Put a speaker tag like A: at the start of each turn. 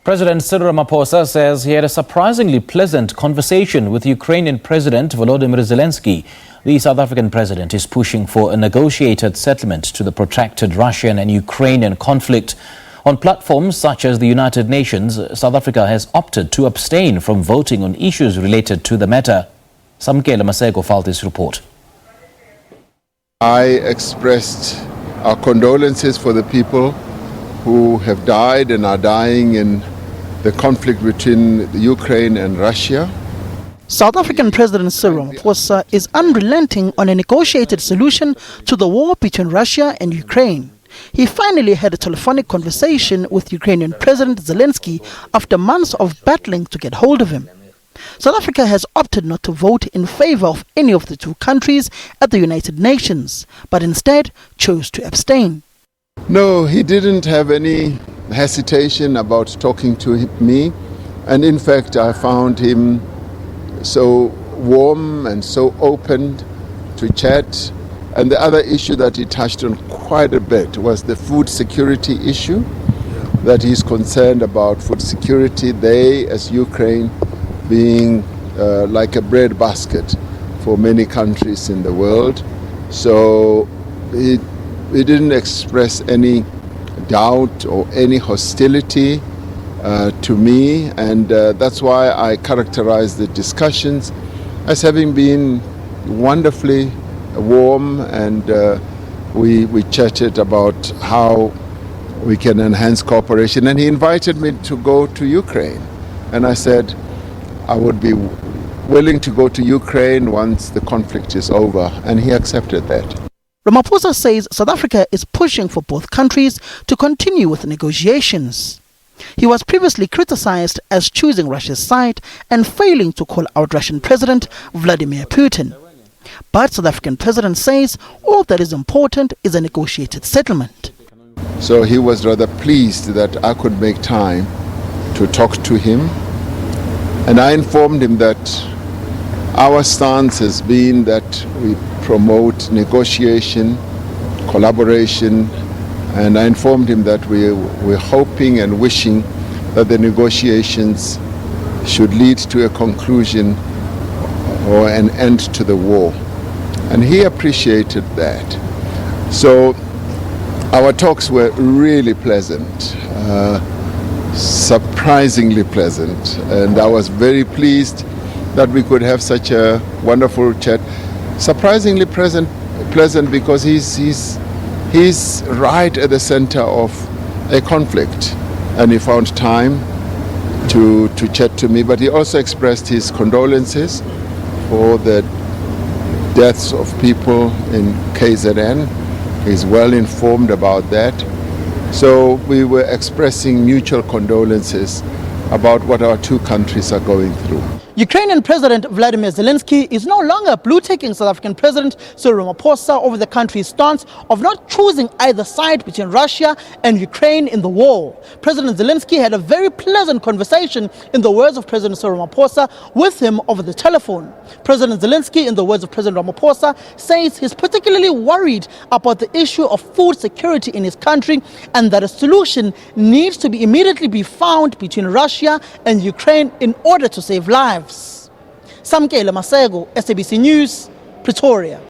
A: President Cyril Ramaphosa says he had a surprisingly pleasant conversation with Ukrainian President Volodymyr Zelenskyy. The South African president is pushing for a negotiated settlement to the protracted Russian and Ukrainian conflict. On platforms such as the United Nations, South Africa has opted to abstain from voting on issues related to the matter. Samkela Masego filed this report.
B: I expressed our condolences for the people who have died and are dying in the conflict between Ukraine and Russia.
C: South African President Cyril Ramaphosa is unrelenting on a negotiated solution to the war between Russia and Ukraine. He finally had a telephonic conversation with Ukrainian President Zelenskyy after months of battling to get hold of him. South Africa has opted not to vote in favor of any of the two countries at the United Nations, but instead chose to abstain.
B: No, he didn't have any hesitation about talking to me, and in fact I found him so warm and so open to chat. And the other issue that he touched on quite a bit was the food security issue, that he's concerned about food security, they as Ukraine being like a breadbasket for many countries in the world. So he didn't express any doubt or any hostility to me, and that's why I characterize the discussions as having been wonderfully warm, and we chatted about how we can enhance cooperation, and he invited me to go to Ukraine, and I said I would be willing to go to Ukraine once the conflict is over, and he accepted that.
C: Ramaphosa says South Africa is pushing for both countries to continue with negotiations. He was previously criticized as choosing Russia's side and failing to call out Russian President Vladimir Putin. But South African president says all that is important is a negotiated settlement.
B: So he was rather pleased that I could make time to talk to him, and I informed him that our stance has been that we promote negotiation, collaboration, and I informed him that we're hoping and wishing that the negotiations should lead to a conclusion or an end to the war. And he appreciated that. So our talks were really pleasant, surprisingly pleasant, and I was very pleased that we could have such a wonderful chat. Surprisingly pleasant because he's right at the center of a conflict, and he found time to chat to me, but he also expressed his condolences for the deaths of people in KZN. He's well informed about that. So we were expressing mutual condolences about what our two countries are going through.
C: Ukrainian President Volodymyr Zelenskyy is no longer blue-ticking South African President Cyril Ramaphosa over the country's stance of not choosing either side between Russia and Ukraine in the war. President Zelenskyy had a very pleasant conversation, in the words of President Cyril Ramaphosa, with him over the telephone. President Zelenskyy, in the words of President Ramaphosa, says he's particularly worried about the issue of food security in his country, and that a solution needs to be immediately found between Russia and Ukraine in order to save lives. Samkela Masego, SABC News, Pretoria.